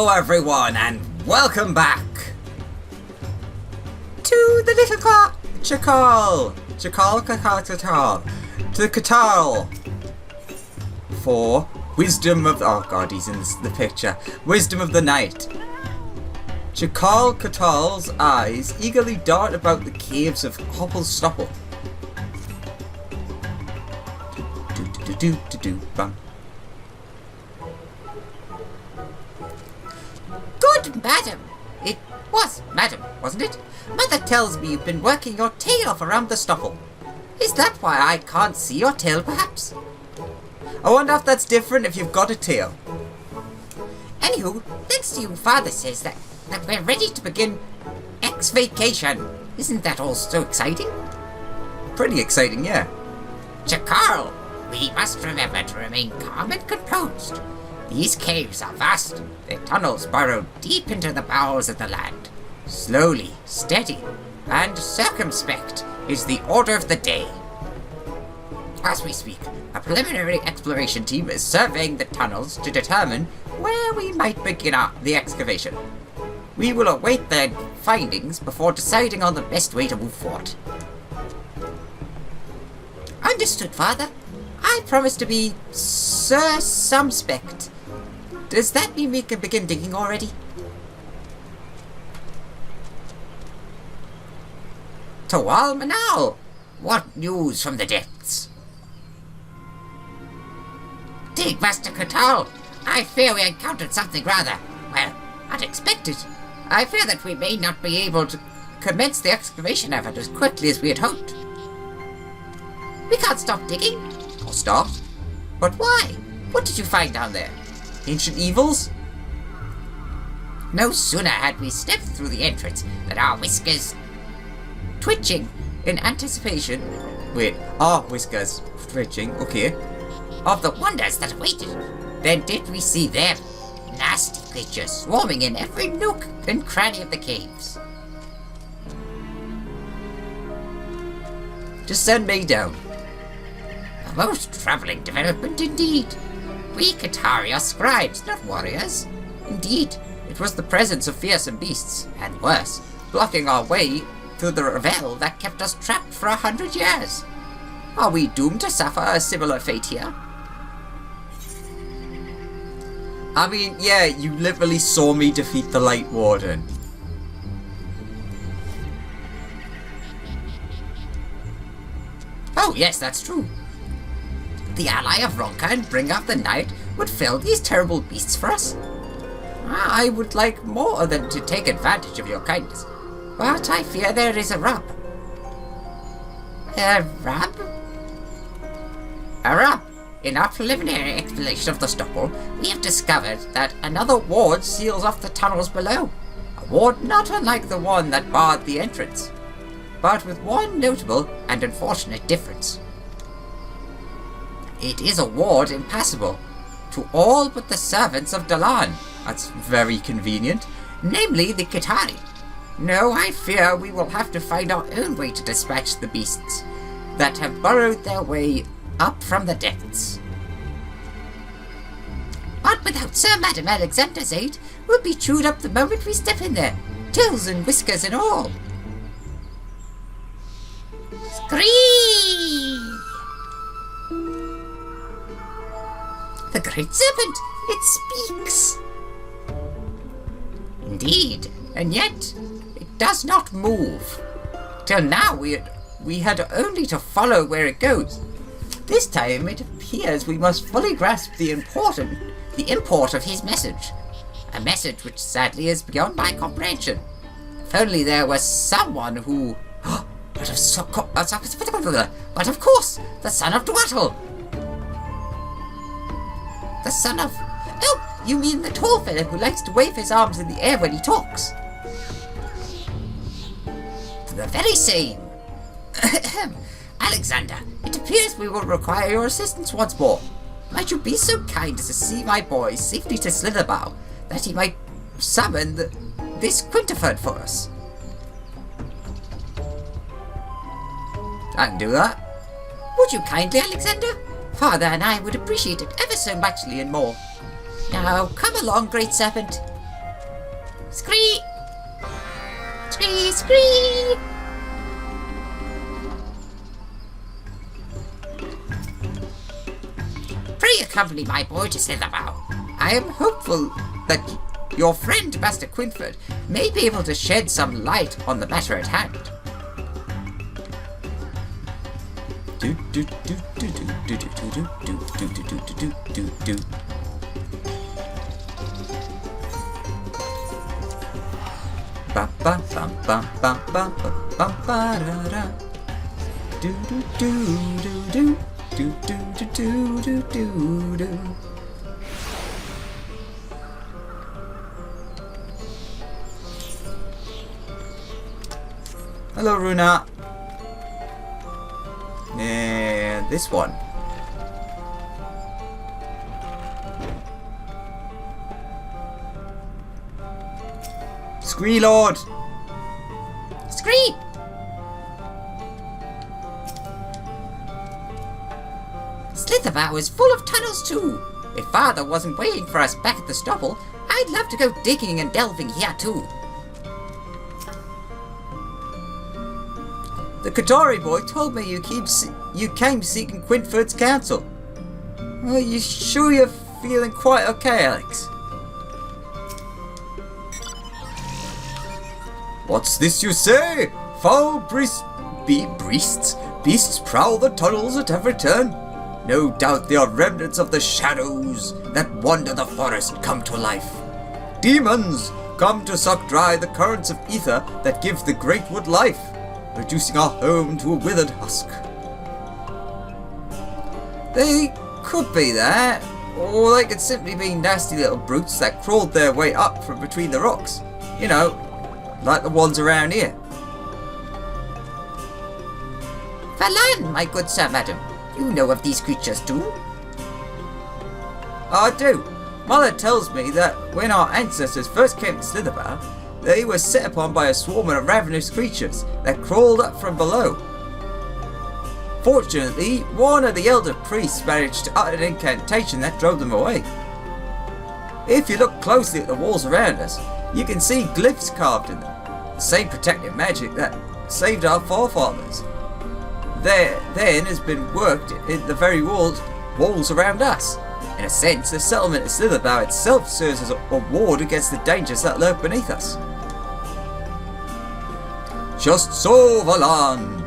Hello everyone and welcome back to the little Chakal to the Qitari for wisdom of oh god, he's in the picture. Wisdom of the night. Chakal Qatal's eyes eagerly dart about the caves of Hopple Stopple. Bang. Good madam! It was madam, wasn't it? Mother tells me you've been working your tail off around the stopple. Is that why I can't see your tail, perhaps? I wonder if that's different if you've got a tail. Anywho, thanks to you, Father says that we're ready to begin excavation. Isn't that all so exciting? Pretty exciting, yeah. Chakal, we must remember to remain calm and composed. These caves are vast, their tunnels burrow deep into the bowels of the land. Slowly, steady, and circumspect is the order of the day. As we speak, a preliminary exploration team is surveying the tunnels to determine where we might begin the excavation. We will await their findings before deciding on the best way to move forward. Understood, Father. I promise to be circumspect. Does that mean we can begin digging already? Tawal Manal! What news from the depths? Dig, Master Qatal! I fear we encountered something rather, well, unexpected. I fear that we may not be able to commence the excavation effort as quickly as we had hoped. We can't stop digging. Or start. But why? What did you find down there? Ancient evils? No sooner had we stepped through the entrance than our whiskers twitching in anticipation. Wait, whiskers twitching, okay. Of the wonders that awaited. Then did we see them, nasty creatures swarming in every nook and cranny of the caves. Just send me down. A most troubling development indeed. We Qitari are scribes, not warriors. Indeed, it was the presence of fearsome beasts, and worse, blocking our way through the revel that kept us trapped for 100 years. Are we doomed to suffer a similar fate here? I mean, yeah, you literally saw me defeat the Light Warden. Oh yes, that's true. The ally of Ronka and Bring Up the Night would fell these terrible beasts for us. I would like more than to take advantage of your kindness, but I fear there is a rub. A rub? A rub. In our preliminary exploration of the stopple, we have discovered that another ward seals off the tunnels below. A ward not unlike the one that barred the entrance, but with one notable and unfortunate difference. It is a ward impassable to all but the servants of Dalan. That's very convenient. Namely the Qitari. No, I fear we will have to find our own way to dispatch the beasts that have burrowed their way up from the depths. But without Sir Madam Alexander's aid, we'll be chewed up the moment we step in there, tails and whiskers and all. Scream! The Great Serpent! It speaks! Indeed, and yet it does not move. Till now we had only to follow where it goes. This time it appears we must fully grasp the import of his message. A message which sadly is beyond my comprehension. If only there was someone who... But of course, the son of Dwattle! The son of... Oh, you mean the tall fellow who likes to wave his arms in the air when he talks? The very same. Alexander, it appears we will require your assistance once more. Might you be so kind as to see my boy safely to Slitherbow, that he might summon this Quinterford for us? I can do that. Would you kindly, Alexander? Father and I would appreciate it ever so muchly and more. Now, come along, Great Serpent. Scree! Scree, scree! Pray accompany my boy to Slitherbow. I am hopeful that your friend, Master Quinford, may be able to shed some light on the matter at hand. Do do do do do do do do do do do do do do. Ba ba ba ba ba ba ba ba da da. Do do do do do do do do do do do. Hello, Runa. And this one. Scree Lord! Scree! Slitherbow is full of tunnels too. If Father wasn't waiting for us back at the stubble, I'd love to go digging and delving here too. The Qitari boy told me you came seeking Quinford's counsel. Are you sure you're feeling quite okay, Alex? What's this you say? Foul beasts prowl the tunnels at every turn. No doubt they are remnants of the shadows that wander the forest come to life. Demons come to suck dry the currents of ether that give the great wood life, reducing our home to a withered husk. They could be that, or they could simply be nasty little brutes that crawled their way up from between the rocks. You know, like the ones around here. Falan, my good sir, madam. You know of these creatures too? I do. Mother tells me that when our ancestors first came to Slitherbow, they were set upon by a swarm of ravenous creatures that crawled up from below. Fortunately, one of the elder priests managed to utter an incantation that drove them away. If you look closely at the walls around us, you can see glyphs carved in them, the same protective magic that saved our forefathers. There then has been worked in the very walls around us. In a sense, the settlement of Slitherbow itself serves as a ward against the dangers that lurk beneath us. Just so, Valan,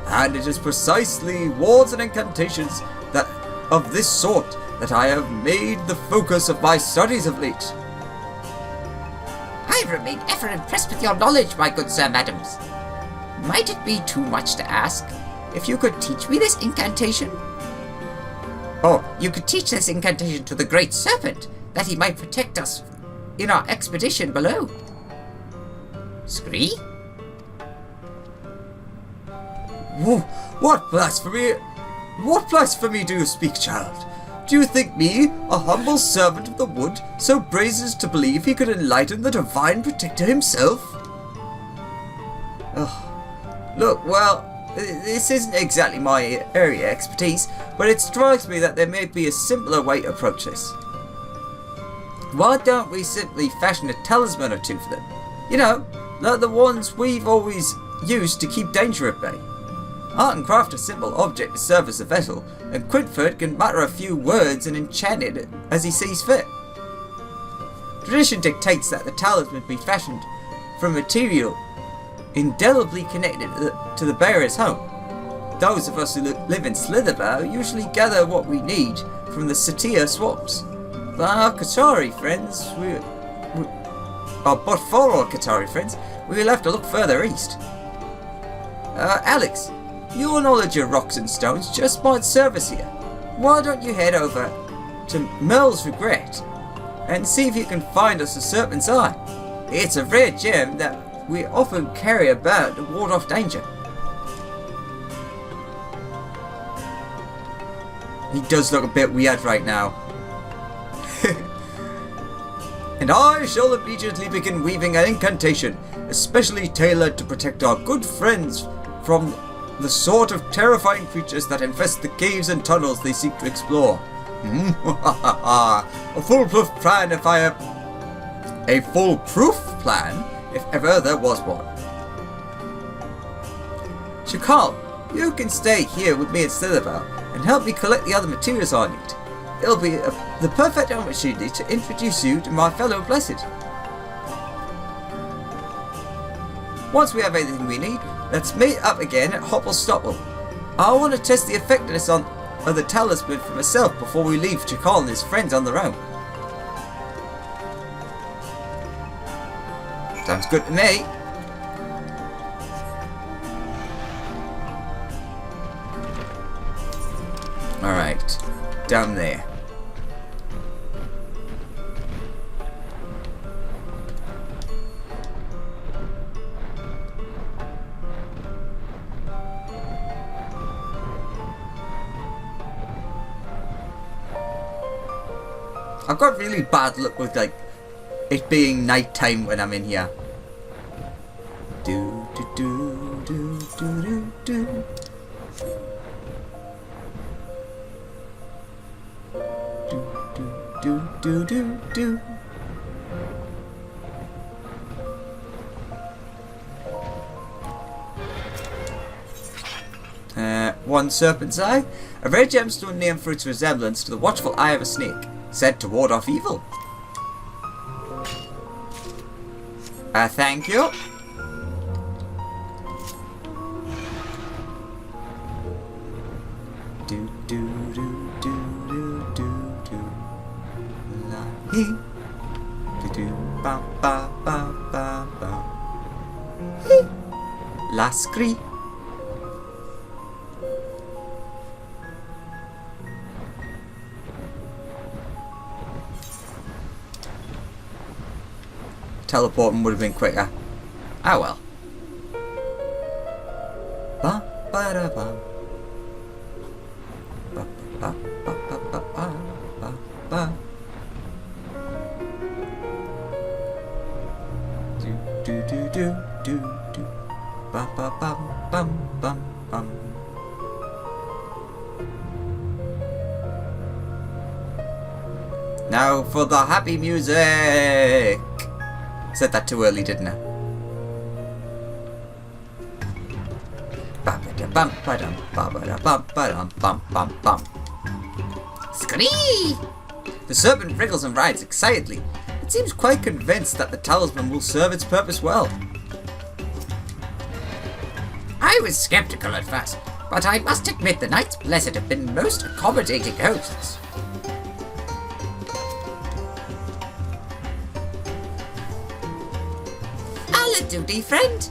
and it is precisely wards and incantations that of this sort that I have made the focus of my studies of late. I remain ever impressed with your knowledge, my good sir, madams. Might it be too much to ask if you could teach me this incantation? Or you could teach this incantation to the Great Serpent, that he might protect us in our expedition below. Scree? Whoa, what blasphemy! What blasphemy do you speak, child? Do you think me, a humble servant of the wood, so brazen as to believe he could enlighten the divine protector himself? Look, well, this isn't exactly my area of expertise, but it strikes me that there may be a simpler way to approach this. Why don't we simply fashion a talisman or two for them? You know, like the ones we've always used to keep danger at bay. I can craft a simple object to serve as a vessel, and Quinford can mutter a few words and enchant it as he sees fit. Tradition dictates that the talisman be fashioned from material indelibly connected to the bearer's home. Those of us who live in Slitherbow usually gather what we need from the Satia swamps. But our Qitari friends, but for our Qitari friends, we will have to look further east. Alex, your knowledge of rocks and stones just might serve us here. Why don't you head over to Merle's Regret and see if you can find us a Serpent's Eye? It's a rare gem that we often carry about to ward off danger. He does look a bit weird right now. And I shall immediately begin weaving an incantation, especially tailored to protect our good friends from the sort of terrifying creatures that infest the caves and tunnels they seek to explore. A foolproof plan if I have... A foolproof plan, if ever there was one. Chakal, you can stay here with me at Silver and help me collect the other materials I need. It'll be the perfect opportunity to introduce you to my fellow Blessed. Once we have everything we need, let's meet up again at Hopple-Stopple. I want to test the effectiveness of the talisman for myself before we leave Chakal and his friends on their own. Sounds good to me. Alright, down there. I've got really bad luck with like it being night time when I'm in here. Do do do do do do do. Do do do do. One serpent's eye, a rare gemstone named for its resemblance to the watchful eye of a snake, said to ward off evil. Thank you. Do do do do do do do. La he. Do do ba ba ba ba ba. He. La scree. Teleporting would have been quicker. Ah well. Ba ba da ba. Ba ba ba ba ba ba ba ba. Do do do do do do. Ba ba bum bum bum bum. Now for the happy music. Said that too early, didn't I? Scree! The serpent wriggles and writhes excitedly. It seems quite convinced that the talisman will serve its purpose well. I was skeptical at first, but I must admit the Knights Blessed have been most accommodating hosts. Duty friend?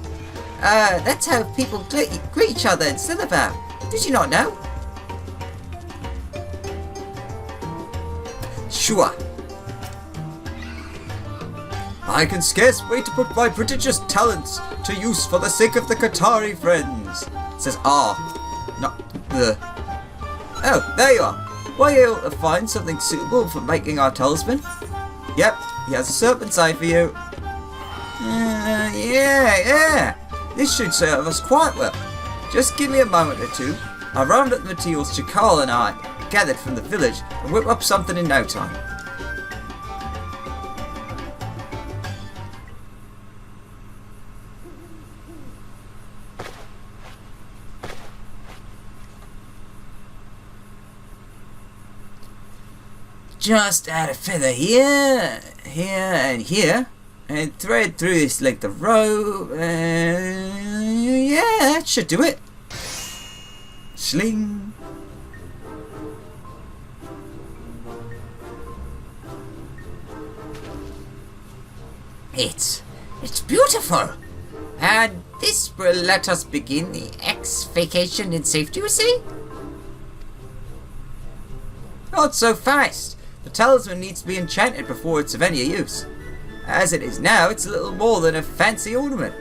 That's how people greet each other in Silver. Did you not know? Sure. I can scarce wait to put my prodigious talents to use for the sake of the Qitari friends. Says R, not the. Oh, there you are. Were you able to find something suitable for making our talisman? Yep, he has a serpent's eye for you. Yeah. This should serve us quite well. Just give me a moment or two. I'll round up the materials Chakal and I gathered from the village and whip up something in no time. Just add a feather here, and here. And thread through this length of rope. Yeah, that should do it. Sling. It's beautiful. And this will let us begin the excavation in safety, you see? Not so fast. The talisman needs to be enchanted before it's of any use. As it is now, it's a little more than a fancy ornament.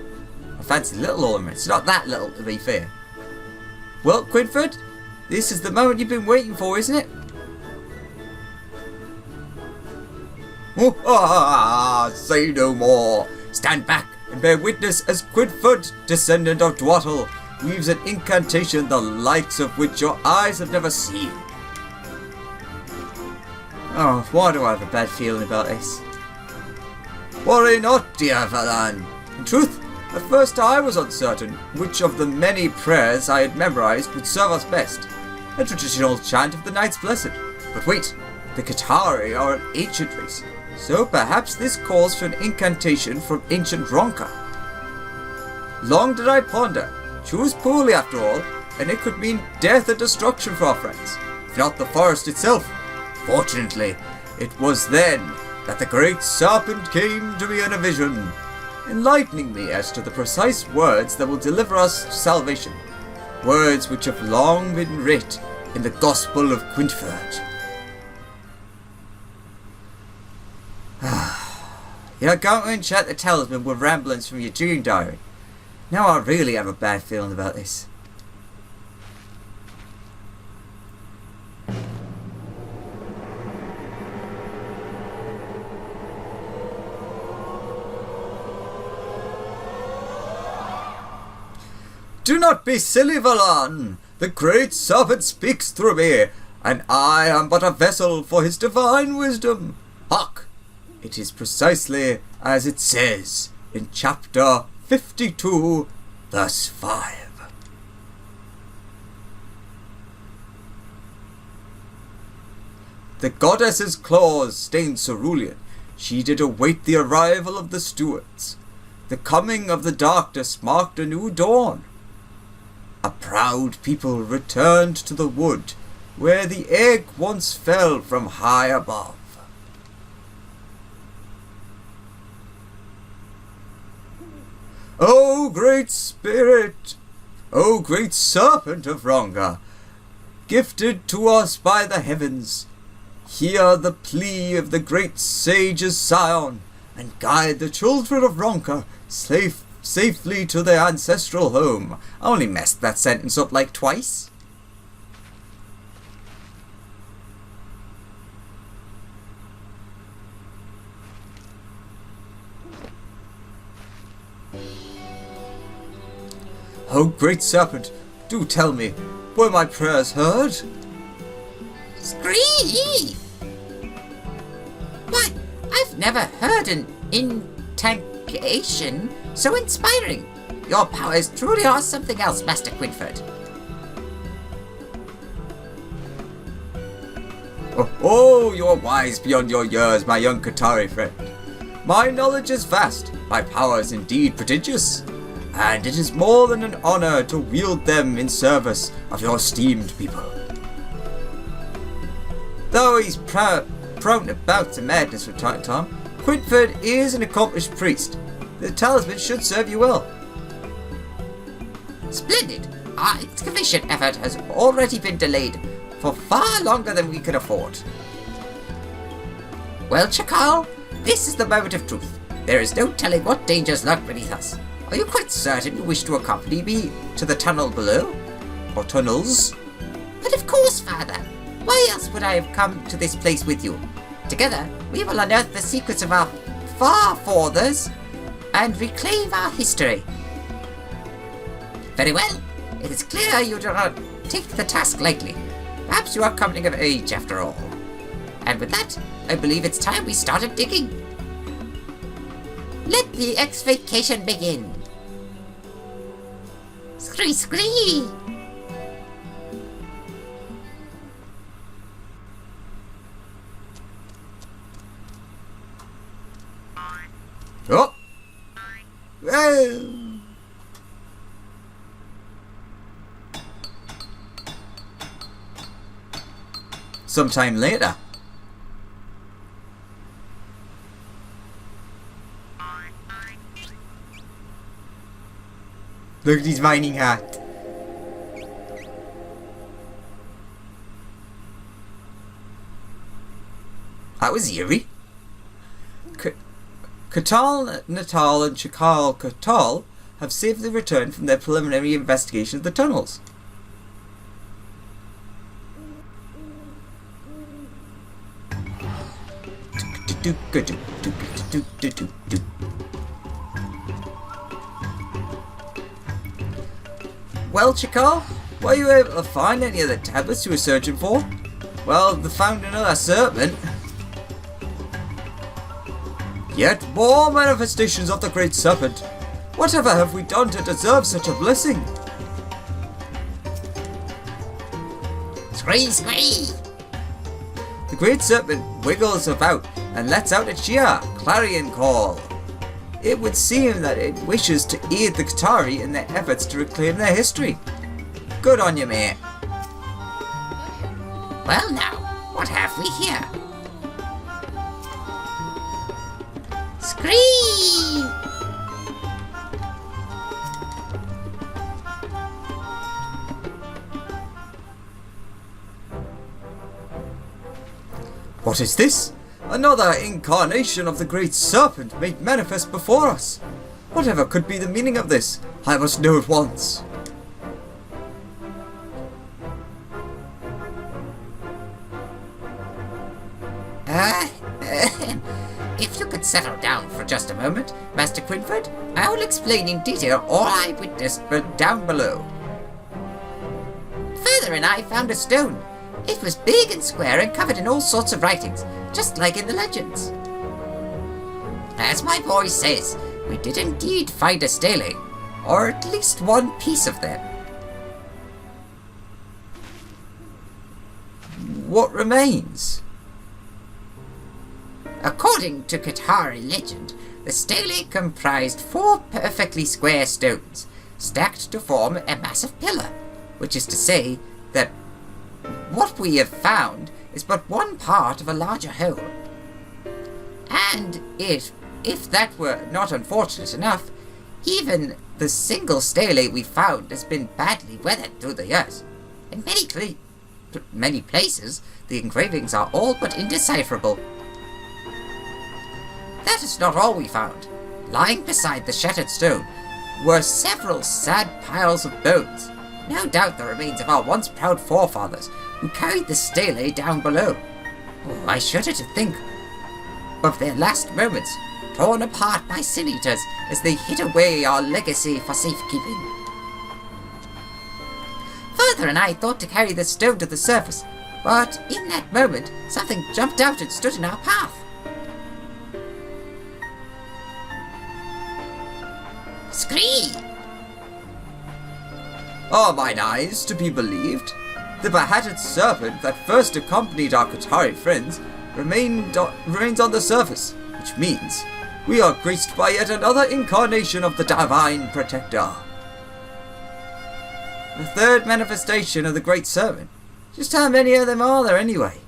A fancy little ornament. It's not that little, to be fair. Well, Quidford, this is the moment you've been waiting for, isn't it? Say no more. Stand back and bear witness as Quidford, descendant of Dwattle, weaves an incantation the likes of which your eyes have never seen. Oh, why do I have a bad feeling about this? Worry not, dear Valan. In truth, at first I was uncertain which of the many prayers I had memorized would serve us best. A traditional chant of the Knights Blessed. But wait, the Qitari are an ancient race, so perhaps this calls for an incantation from ancient Ronka. Long did I ponder, choose poorly after all, and it could mean death and destruction for our friends, if not the forest itself. Fortunately, it was then that the great serpent came to me in a vision, enlightening me as to the precise words that will deliver us to salvation, words which have long been writ in the Gospel of Qitari. You're going to enchant the talisman with ramblings from your dream diary. Now I really have a bad feeling about this. Do not be silly, Valan! The great serpent speaks through me, and I am but a vessel for his divine wisdom. Hark! It is precisely as it says in chapter 52, verse 5. The goddess's claws stained cerulean. She did await the arrival of the stewards. The coming of the darkness marked a new dawn. A proud people returned to the wood, where the egg once fell from high above. O great spirit, O great serpent of Ronga, gifted to us by the heavens, hear the plea of the great sage's scion, and guide the children of Ronka safely to their ancestral home. I only messed that sentence up like twice. Oh, great serpent, do tell me, were my prayers heard? Scream! Why, I've never heard an incantation so inspiring. Your powers truly are something else, Master Qitari. Oh, you are wise beyond your years, my young Qitari friend. My knowledge is vast, my powers indeed prodigious, and it is more than an honor to wield them in service of your esteemed people. Though he's prone about to madness from time to time, Qitari is an accomplished priest. The talisman should serve you well. Splendid! Our excavation effort has already been delayed for far longer than we could afford. Well, Chakal, this is the moment of truth. There is no telling what dangers lurk beneath us. Are you quite certain you wish to accompany me to the tunnel below? Or tunnels? But of course, Father. Why else would I have come to this place with you? Together, we will unearth the secrets of our forefathers and reclaim our history. Very well. It is clear you do not take the task lightly. Perhaps you are coming of age after all. And with that, I believe it's time we started digging. Let the excavation begin. Scree scree! Oh! Well. Sometime later. Look at his mining hat. That was eerie. Katal Natal and Chakal Katal have safely returned from their preliminary investigation of the tunnels. Well, Chakal, were you able to find any of the tablets you were searching for? Well, they found another serpent. Yet more manifestations of the Great Serpent. Whatever have we done to deserve such a blessing? Scree, scree! The Great Serpent wiggles about and lets out a cheer, clarion call. It would seem that it wishes to aid the Qitari in their efforts to reclaim their history. Good on you, mate. Well now, what have we here? Scree! What is this? Another incarnation of the Great Serpent made manifest before us. Whatever could be the meaning of this? I must know at once. If you could settle down for just a moment, Master Quinford, I will explain in detail all I witnessed down below. Father and I found a stone. It was big and square and covered in all sorts of writings, just like in the legends. As my boy says, we did indeed find a stele, or at least one piece of them. What remains? According to Qitari legend, the stele comprised 4 perfectly square stones, stacked to form a massive pillar, which is to say that what we have found is but one part of a larger whole. And if that were not unfortunate enough, even the single stele we found has been badly weathered through the years. In many places, the engravings are all but indecipherable. That is not all we found. Lying beside the shattered stone were several sad piles of bones, no doubt the remains of our once proud forefathers who carried the stele down below. Oh, I shudder to think of their last moments, torn apart by sin-eaters as they hid away our legacy for safekeeping. Father and I thought to carry the stone to the surface, but in that moment something jumped out and stood in our path. Scree! Are mine eyes to be believed? The behatted serpent that first accompanied our Qitari friends remains on the surface, which means we are graced by yet another incarnation of the Divine Protector. The third manifestation of the Great Serpent. Just how many of them are there anyway?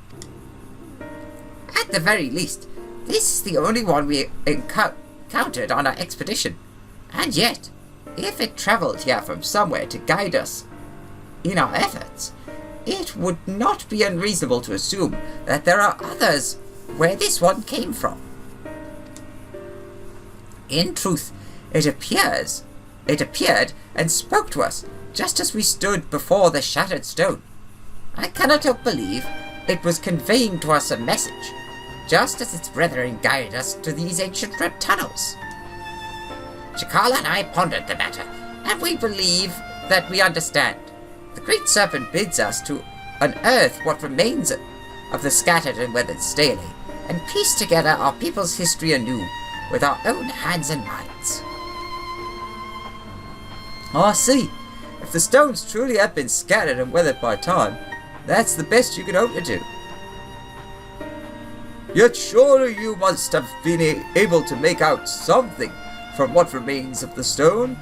At the very least, this is the only one we encountered on our expedition. And yet, if it travelled here from somewhere to guide us in our efforts, it would not be unreasonable to assume that there are others where this one came from. In truth, it appeared and spoke to us just as we stood before the shattered stone. I cannot help believe it was conveying to us a message, just as its brethren guided us to these ancient red tunnels. Chakala and I pondered the matter, and we believe that we understand. The Great Serpent bids us to unearth what remains of the scattered and weathered stele, and piece together our people's history anew, with our own hands and minds. I see. If the stones truly have been scattered and weathered by time, that's the best you could hope to do. Yet surely you must have been able to make out something from what remains of the stone.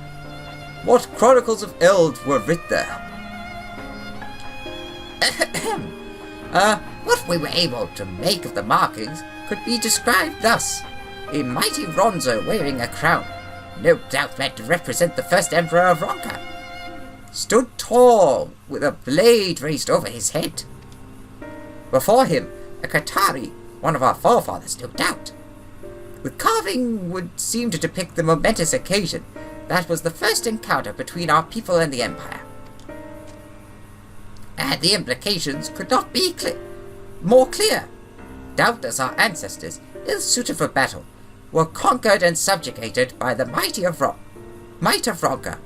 What chronicles of Eld were writ there? What we were able to make of the markings could be described thus. A mighty Ronzo wearing a crown, no doubt meant to represent the first emperor of Ronka, stood tall with a blade raised over his head. Before him, a Qitari, one of our forefathers, no doubt. The carving would seem to depict the momentous occasion that was the first encounter between our people and the Empire. And the implications could not be more clear. Doubtless our ancestors, ill-suited for battle, were conquered and subjugated by the might of Ronka,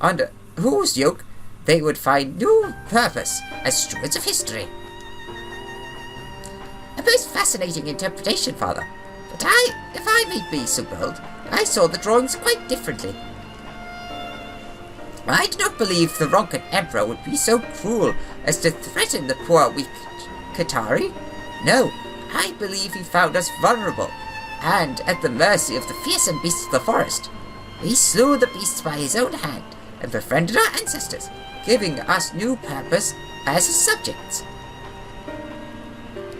under whose yoke they would find new purpose as stewards of history. A most fascinating interpretation, Father. But if I may be so bold, I saw the drawings quite differently. I do not believe the Ronkan Emperor would be so cruel as to threaten the poor weak Qitari. No, I believe he found us vulnerable, and at the mercy of the fearsome beasts of the forest. He slew the beasts by his own hand, and befriended our ancestors, giving us new purpose as his subjects.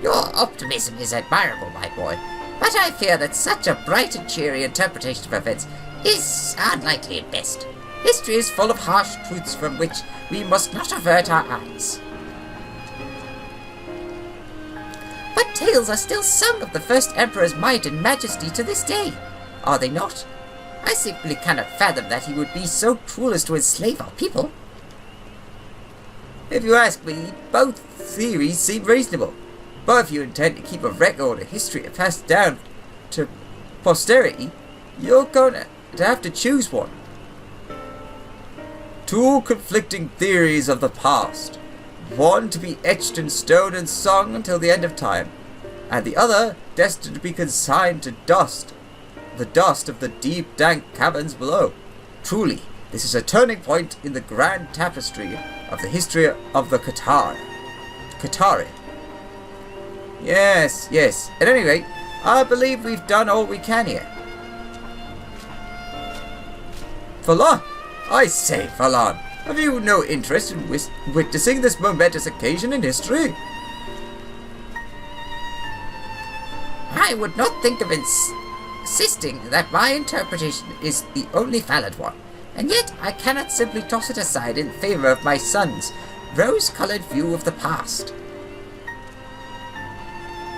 Your optimism is admirable, my boy, but I fear that such a bright and cheery interpretation of events is unlikely at best. History is full of harsh truths from which we must not avert our eyes. But tales are still sung of the first Emperor's might and majesty to this day, are they not? I simply cannot fathom that he would be so cruel as to enslave our people. If you ask me, both theories seem reasonable, but if you intend to keep a record of history and pass it down to posterity, you're going to have to choose one. Two conflicting theories of the past, one to be etched in stone and sung until the end of time, and the other destined to be consigned to dust, the dust of the deep, dank caverns below. Truly, this is a turning point in the grand tapestry of the history of the Qitari. Yes, at any rate, I believe we've done all we can here. Falan! I say, Falan, have you no interest in witnessing this momentous occasion in history? I would not think of insisting that my interpretation is the only valid one, and yet I cannot simply toss it aside in favor of my son's rose-colored view of the past.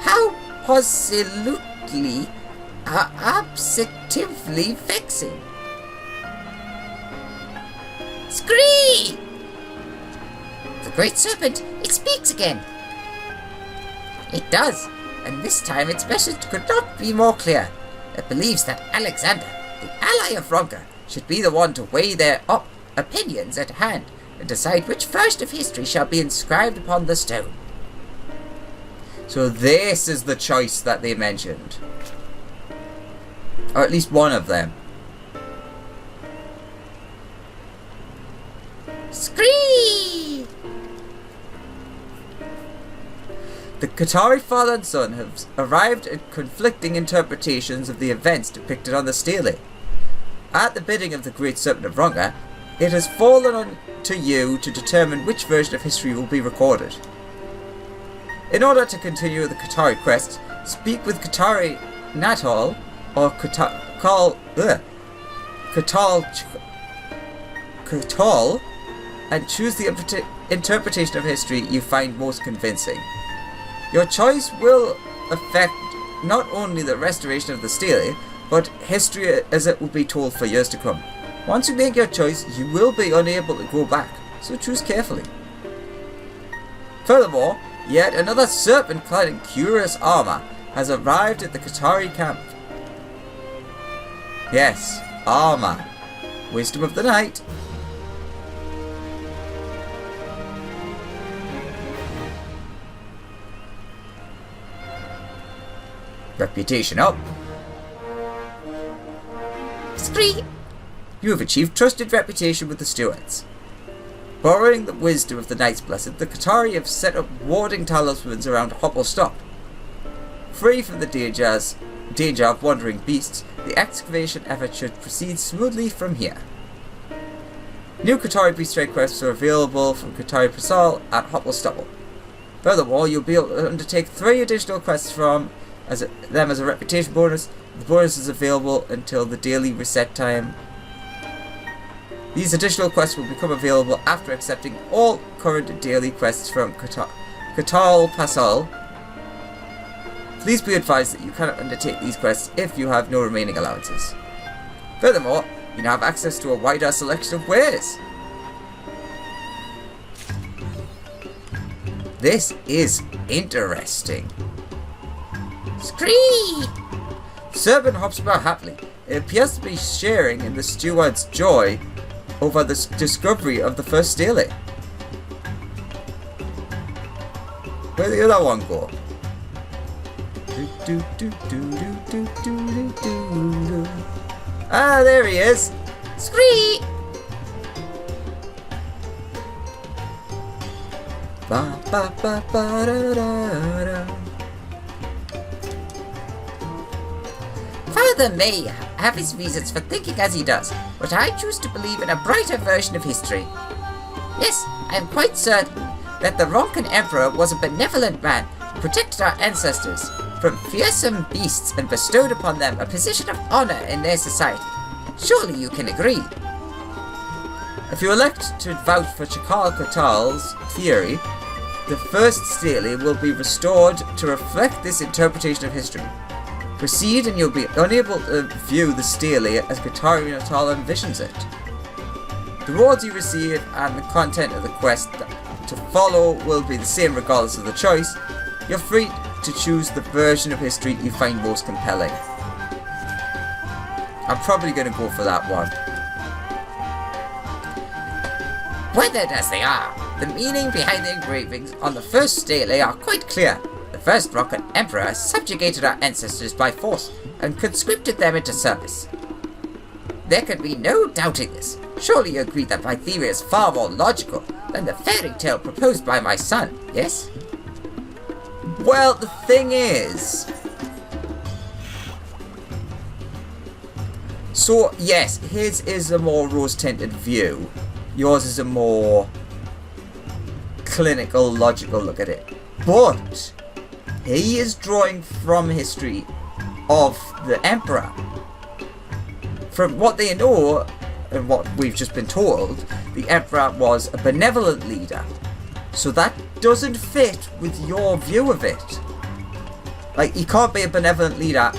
How positively, absolutely vexing. Scream! The great serpent, it speaks again. It does, and this time its message could not be more clear. It believes that Alexander, the ally of Ronka, should be the one to weigh their opinions at hand and decide which verse of history shall be inscribed upon the stone. So this is the choice that they mentioned. Or at least one of them. Scream! The Qitari father and son have arrived at conflicting interpretations of the events depicted on the stele. At the bidding of the Great Serpent of Ronga, it has fallen on to you to determine which version of history will be recorded. In order to continue the Qitari quest, speak with Qitari Natal or Qatal and choose the interpretation of history you find most convincing. Your choice will affect not only the restoration of the stele, but history as it will be told for years to come. Once you make your choice, you will be unable to go back, so choose carefully. Furthermore, yet another serpent clad in curious armor has arrived at the Qitari camp. Yes, armor. Wisdom of the night. Reputation up. Scream! You have achieved trusted reputation with the stewards. Borrowing the wisdom of the Knights Blessed, the Qitari have set up warding talismans around Hopple-Stop. Free from the danger of wandering beasts, the excavation effort should proceed smoothly from here. New Qitari beast trade quests are available from Qitari Pasal at Hopple-Stubble. Furthermore, you'll be able to undertake 3 additional quests from them as a reputation bonus. The bonus is available until the daily reset time. These additional quests will become available after accepting all current daily quests from Qitari Pasal. Please be advised that you cannot undertake these quests if you have no remaining allowances. Furthermore, you now have access to a wider selection of wares. This is interesting. Scream! Serpent hops about happily. It appears to be sharing in the steward's joy over the discovery of the first stele. Where'd the other one go? Ah, there he is. Scree! Ba, ba, ba, ba, da, da, da. Father may have his reasons for thinking as he does, but I choose to believe in a brighter version of history. Yes, I am quite certain that the Ronkan Emperor was a benevolent man who protected our ancestors from fearsome beasts and bestowed upon them a position of honor in their society. Surely you can agree. If you elect to vouch for Qital's theory, the first stele will be restored to reflect this interpretation of history. Proceed and you'll be unable to view the stele as Qitari Natal envisions it. The rewards you receive and the content of the quest to follow will be the same regardless of the choice. You're free to choose the version of history you find most compelling. I'm probably going to go for that one. Weathered as they are, the meaning behind the engravings on the first stele are quite clear. The first Ronkan Emperor subjugated our ancestors by force and conscripted them into service. There can be no doubting this. Surely you agree that my theory is far more logical than the fairy tale proposed by my son, yes? Well, the thing is... So, yes, his is a more rose-tinted view. Yours is a more clinical, logical look at it. But he is drawing from history of the Emperor. From what they know, and what we've just been told, the Emperor was a benevolent leader. So that doesn't fit with your view of it. Like, he can't be a benevolent leader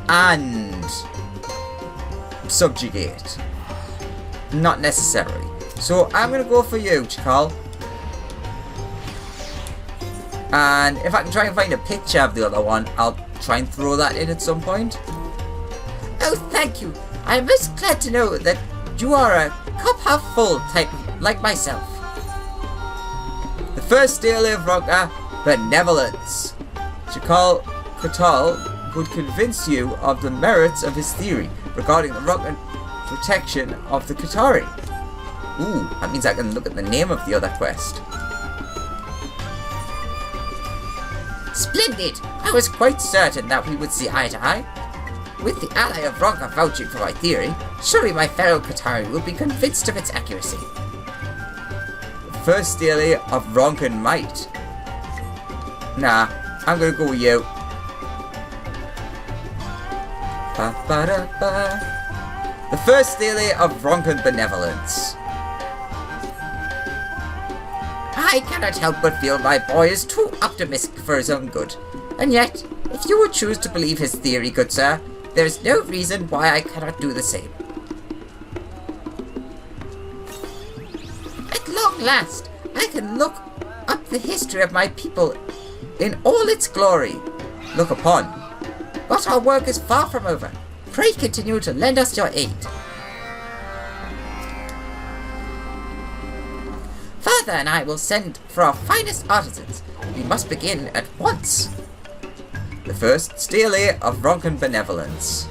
and subjugate. Not necessarily. So I'm going to go for you, Qital. And if I can try and find a picture of the other one, I'll try and throw that in at some point. Oh, thank you. I am most glad to know that you are a cup half full type like myself. The first stele of Ronka, benevolence. Qital would convince you of the merits of his theory regarding the Ronkan protection of the Qitari. Ooh, that means I can look at the name of the other quest. Splendid! I was quite certain that we would see eye to eye. With the ally of Ronka vouching for my theory, surely my fellow Qitari will be convinced of its accuracy. The first stele of Ronkan might. Nah, I'm gonna go with you. Ba, ba, da, ba. The first stele of Ronkan benevolence. I cannot help but feel my boy is too optimistic for his own good. And yet, if you would choose to believe his theory, good sir, there is no reason why I cannot do the same. At long last, I can look up the history of my people in all its glory. Look upon. But our work is far from over. Pray continue to lend us your aid. Father and I will send for our finest artisans. We must begin at once. The first stele of Ronkan benevolence.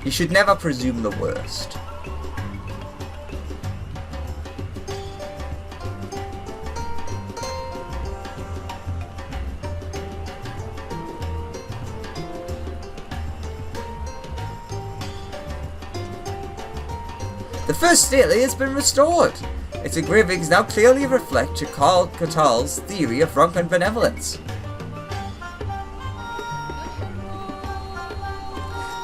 You should never presume the worst. The first stele has been restored. Its engravings now clearly reflect Qital's theory of Ronkan benevolence.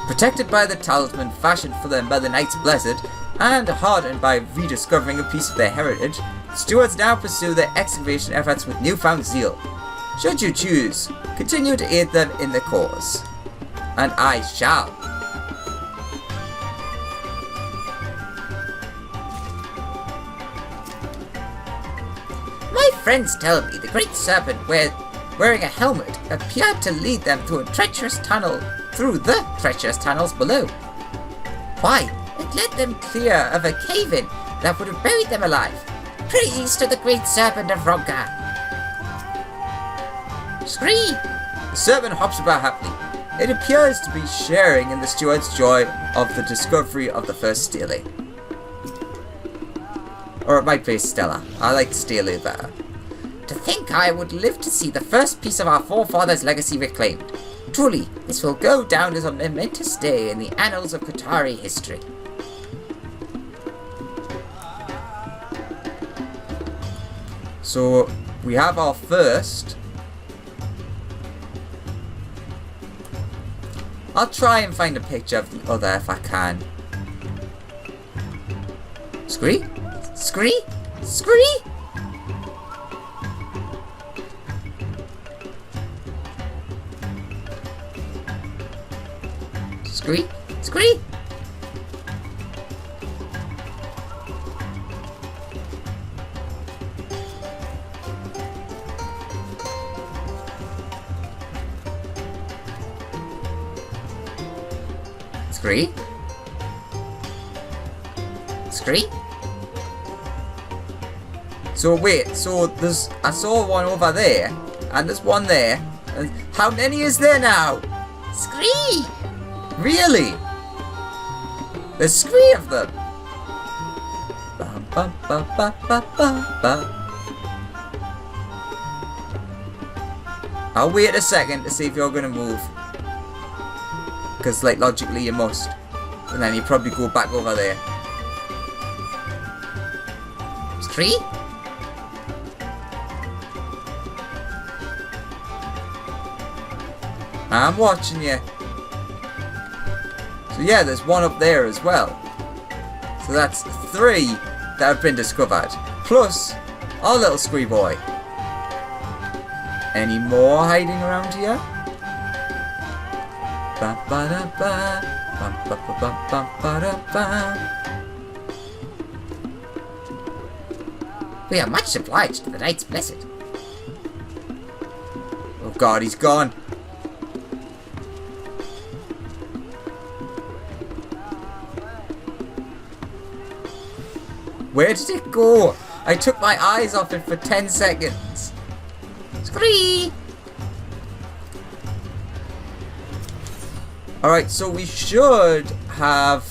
Protected by the talisman fashioned for them by the Knights Blessed, and hardened by rediscovering a piece of their heritage, stewards now pursue their excavation efforts with newfound zeal. Should you choose, continue to aid them in their cause. And I shall. My friends tell me the great serpent wearing a helmet appeared to lead them through the treacherous tunnels below. Why, It led them clear of a cave-in that would have buried them alive. Praise to the great serpent of Ronka. Scree! The serpent hops about happily. It appears to be sharing in the steward's joy of the discovery of the first stele. Or it might be Stella. I like stele better. To think I would live to see the first piece of our forefathers' legacy reclaimed. Truly, this will go down as a momentous day in the annals of Qitari history. So, we have our first. I'll try and find a picture of the other if I can. Scree? Scree? Scree? Scree? Scree? Scree? Scree? So wait, so I saw one over there, and there's one there, and how many is there now? Scree! Really? There's 3 of them. Bum, bum, bum, bum, bum, bum, bum. I'll wait a second to see if you're gonna move. Because, like, logically you must. And then you probably go back over there. Scree? I'm watching you. So yeah, there's one up there as well. So that's 3 that have been discovered. Plus, our little Scree boy. Any more hiding around here? Ba ba da ba, bum ba ba bum bum ba da ba. We are much obliged to the Knights Blessed. Oh god, he's gone. Where did it go? I took my eyes off it for 10 seconds. Scree! Alright, so we should have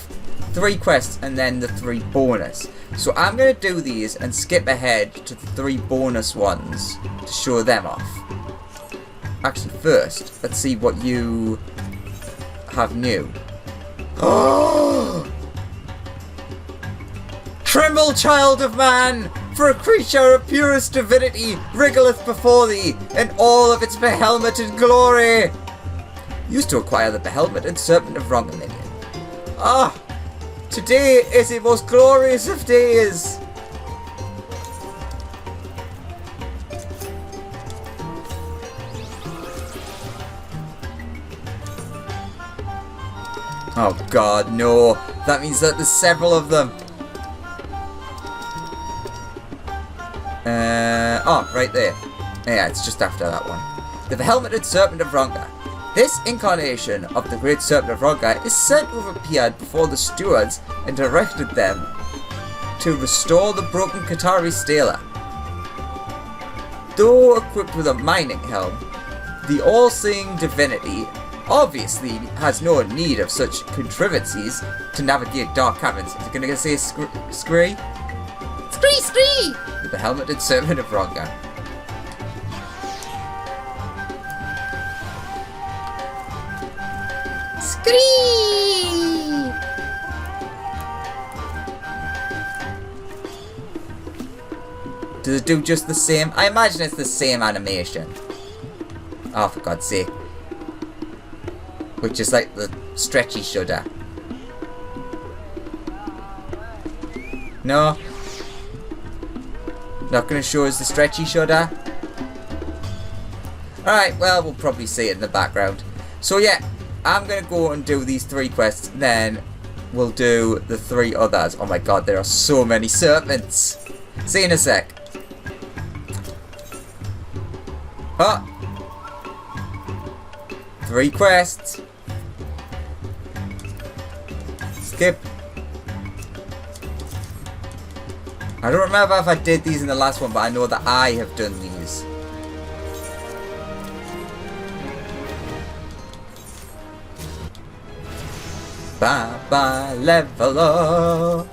3 quests and then the 3 bonus. So I'm going to do these and skip ahead to the 3 bonus ones to show them off. Actually, first, let's see what you have new. Oh! Tremble, child of man! For a creature of purest divinity wriggleth before thee in all of its behelmeted glory! Used to acquire the behelmeted serpent of Rongaminion. Ah! Today is the most glorious of days! Oh god, no. That means that there's several of them. Oh, right there. Yeah, it's just after that one. The Behelmeted Serpent of Ronga. This incarnation of the Great Serpent of Ronga is said to have appeared before the stewards and directed them to restore the broken Qitari stela. Though equipped with a mining helm, the all-seeing divinity obviously has no need of such contrivances to navigate dark caverns. Is it gonna say Scree? Scree! Scree! The Helmeted Servant of Ronga. Scree! Does it do just the same? I imagine it's the same animation. Oh, for God's sake. Which is like the stretchy shudder. No. Not going to show us the stretchy shudder. Alright, well, we'll probably see it in the background. So yeah, I'm going to go and do these 3 quests. Then we'll do the 3 others. Oh my god, there are so many serpents. See you in a sec. Oh. 3 quests. Skip. I don't remember if I did these in the last one, but I know that I have done these. Bye-bye, level up.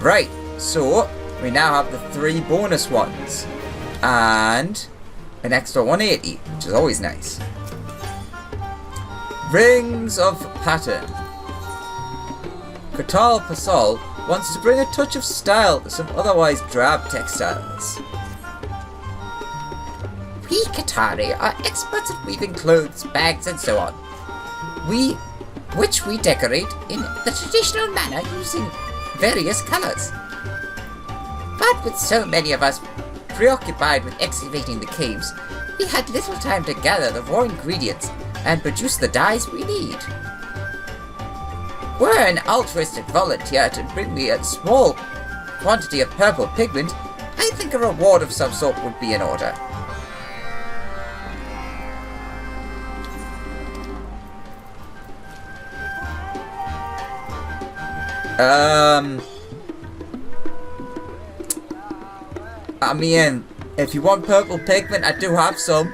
Right, so we now have the 3 bonus ones. And an extra 180, which is always nice. Rings of Pattern. Qitari Pasal wants to bring a touch of style to some otherwise drab textiles. We Qitari are experts at weaving clothes, bags, and so on. Which we decorate in the traditional manner using various colours. But with so many of us preoccupied with excavating the caves, we had little time to gather the raw ingredients and produce the dyes we need. Were an altruistic volunteer to bring me a small quantity of purple pigment, I think a reward of some sort would be in order. I mean, if you want purple pigment, I do have some.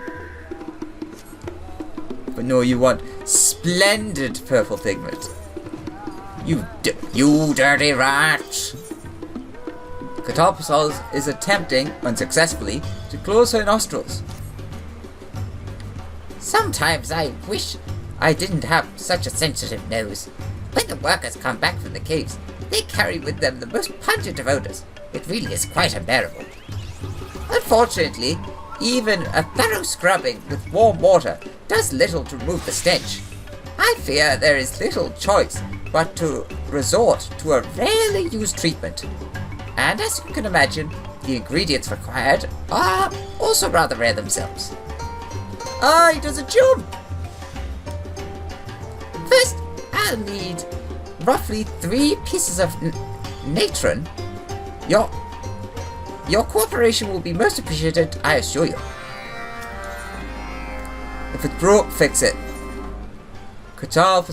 But no, you want splendid purple pigment. You dirty rat! Qitari is attempting, unsuccessfully, to close her nostrils. Sometimes I wish I didn't have such a sensitive nose. When the workers come back from the caves, they carry with them the most pungent of odours. It really is quite unbearable. Unfortunately, even a thorough scrubbing with warm water does little to remove the stench. I fear there is little choice but to resort to a rarely used treatment. And as you can imagine, the ingredients required are also rather rare themselves. Ah, he does a jump! First, I'll need roughly 3 pieces of natron. Your cooperation will be most appreciated, I assure you. If it's broke, fix it. Qitari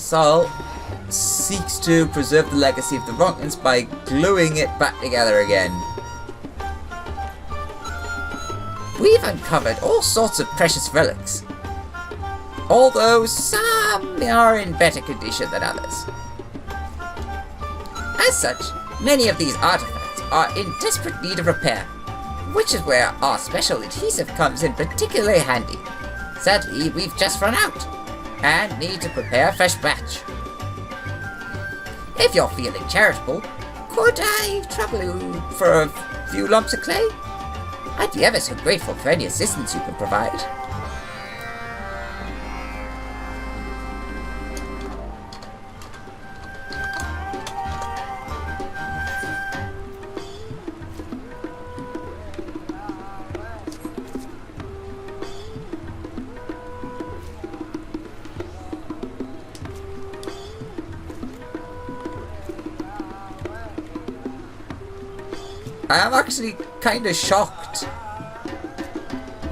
seeks to preserve the legacy of the Ronkins by gluing it back together again. We've uncovered all sorts of precious relics, although some are in better condition than others. As such, many of these artifacts are in desperate need of repair, which is where our special adhesive comes in particularly handy. Sadly, we've just run out, and need to prepare a fresh batch. If you're feeling charitable, could I trouble you for a few lumps of clay? I'd be ever so grateful for any assistance you can provide. I am actually kind of shocked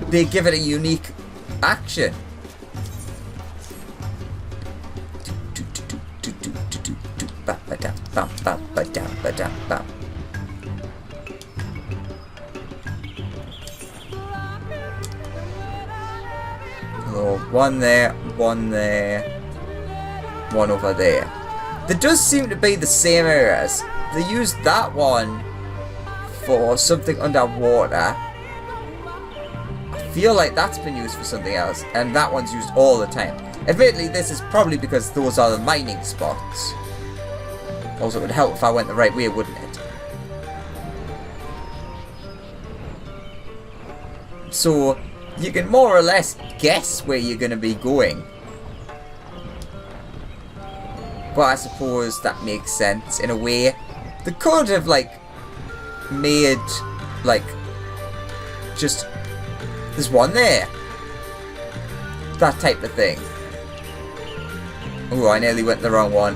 they give it a unique action. Oh, one there, one over there. There does seem to be the same areas. They used that one for something underwater. I feel like that's been used for something else, and that one's used all the time. Admittedly, this is probably because those are the mining spots. Also, it would help if I went the right way, wouldn't it? So, you can more or less guess where you're going to be going. But I suppose that makes sense in a way. They could have, like, made, like, just, there's one there. That type of thing. Oh, I nearly went the wrong one.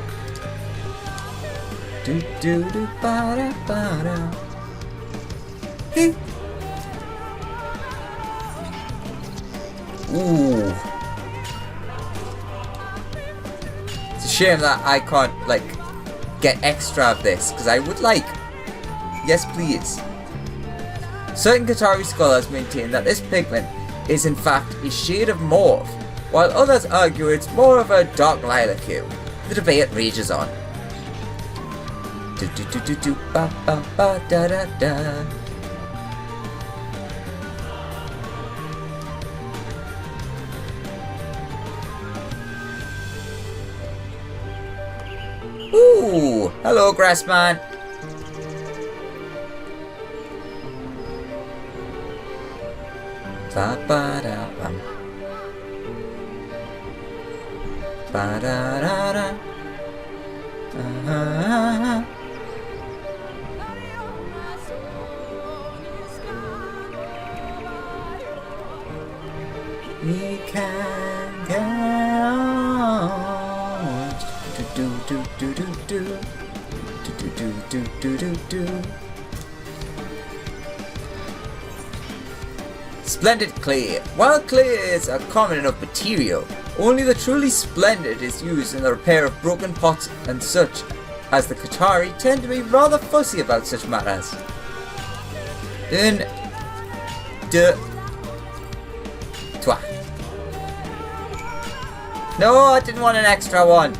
Do do do ba da ba da. Hey. Ooh. It's a shame that I can't, like, get extra of this, because I would like. Yes, please. Certain Qitari scholars maintain that this pigment is in fact a shade of mauve, while others argue it's more of a dark lilac hue. The debate rages on. Do do do do do ba ba ba da da da. Ooh, hello, Grassman. Ba ba da bum. Ba da da da. We can go on. Do do do do do do do do do do do. Splendid clay. While clay is a common enough material, only the truly splendid is used in the repair of broken pots, and such as the Qitari tend to be rather fussy about such matters. In de toi. No, I didn't want an extra one.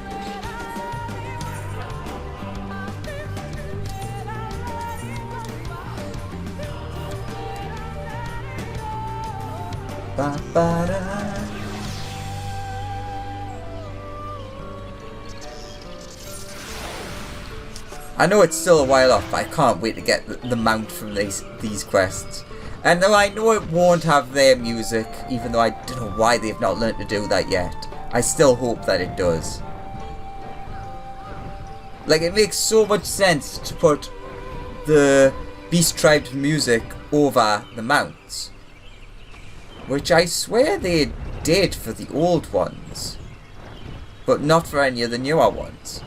Ba, ba, da. I know it's still a while off, but I can't wait to get the mount from these quests. And though I know it won't have their music, even though I don't know why they've not learned to do that yet, I still hope that it does. Like, it makes so much sense to put the Beast Tribe's music over the mounts, which I swear they did for the old ones, but not for any of the newer ones.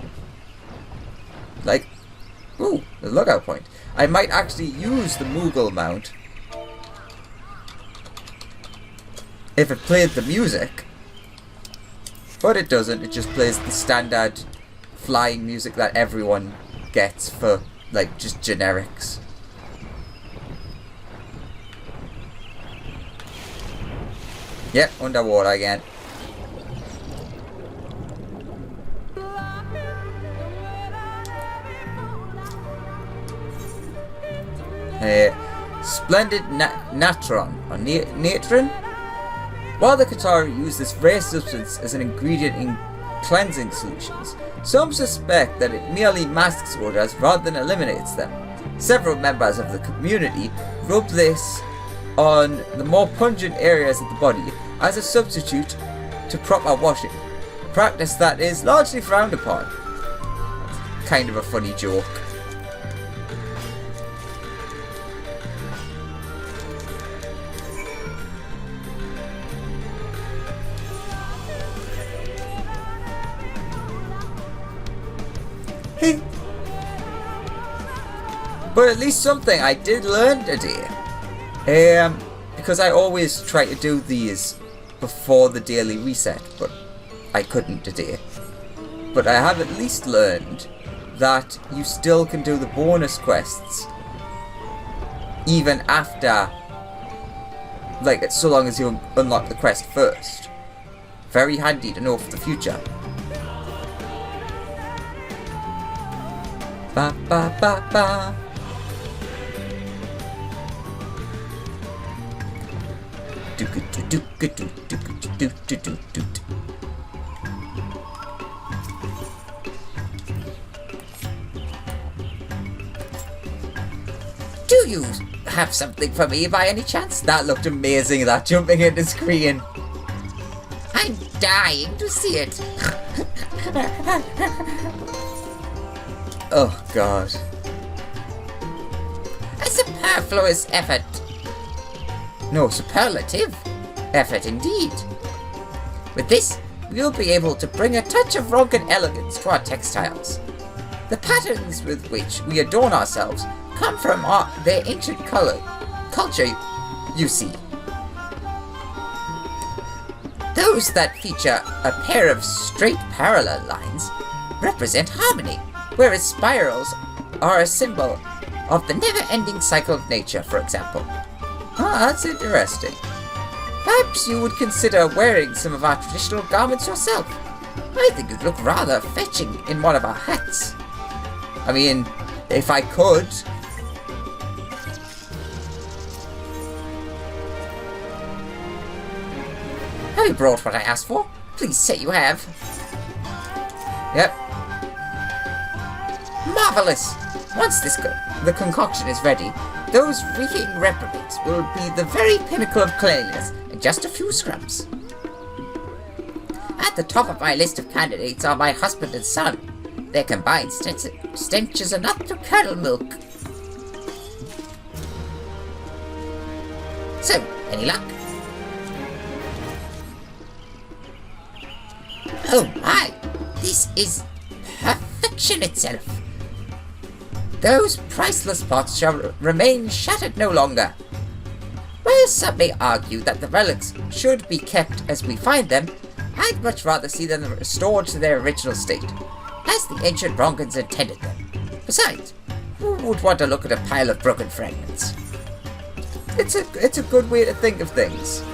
Like, ooh, the lookout point. I might actually use the Moogle mount if it played the music, but it doesn't. It just plays the standard flying music that everyone gets for, like, just generics. Yep, underwater again. Splendid natron or natron. While the Qitari use this rare substance as an ingredient in cleansing solutions, some suspect that it merely masks odors rather than eliminates them. Several members of the community rub this on the more pungent areas of the body as a substitute to proper washing, a practice that is largely frowned upon. Kind of a funny joke. But at least something I did learn today. Because I always try to do these before the daily reset, but I couldn't today. But I have at least learned that you still can do the bonus quests even after, like, so long as you unlock the quest first. Very handy to know for the future. Ba ba ba ba. Do you have something for me by any chance? That looked amazing, that jumping into screen. I'm dying to see it. Oh god. A superfluous effort. No, Superlative effort indeed. With this, we'll be able to bring a touch of rugged elegance to our textiles. The patterns with which we adorn ourselves come from their ancient culture, you see. Those that feature a pair of straight parallel lines represent harmony, whereas spirals are a symbol of the never-ending cycle of nature, for example. Ah, that's interesting. Perhaps you would consider wearing some of our traditional garments yourself. I think you'd look rather fetching in one of our hats. I mean, if I could. Have you brought what I asked for? Please say you have. Yep. Marvelous! Once the concoction is ready, those reeking reprobates will be the very pinnacle of cleanliness in just a few scrubs. At the top of my list of candidates are my husband and son. Their combined stench is enough to curdle milk. So, any luck? Oh my! This is perfection itself! Those priceless pots shall remain shattered no longer. While some may argue that the relics should be kept as we find them, I'd much rather see them restored to their original state, as the ancient Rongans intended them. Besides, who would want to look at a pile of broken fragments? It's a good way to think of things.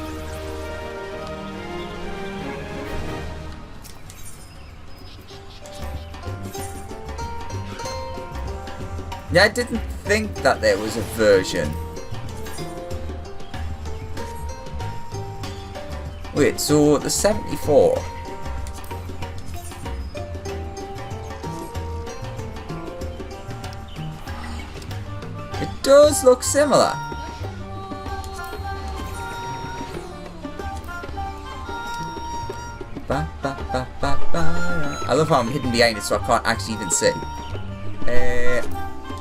Yeah, I didn't think that there was a version. Wait, so the 74. It does look similar. Ba, ba, ba, ba, ba. I love how I'm hidden behind it so I can't actually even see.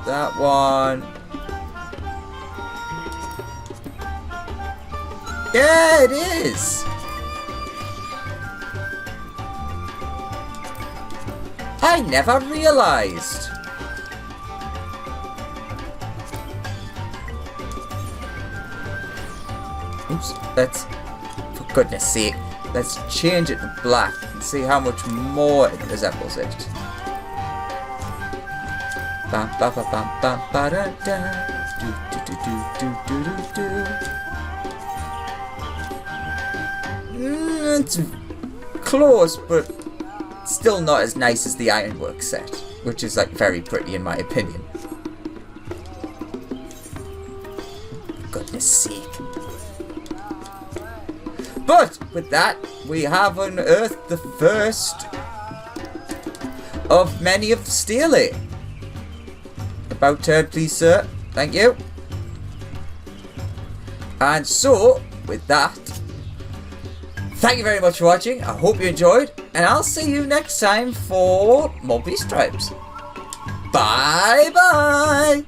That one. Yeah, it is. I never realized. Oops, let's, for goodness sake, let's change it to black and see how much more it resembles it. Bam, ba, ba, bam, bam, ba, da, da. Do, do, do, do, do, do, do. It's close, but still not as nice as the Ironwork set, which is like very pretty in my opinion. Goodness sake. But with that, we have unearthed the first of many of the stele. About turn, please, sir. Thank you. And so, with that, thank you very much for watching. I hope you enjoyed, and I'll see you next time for more Beast Tribes. Bye bye.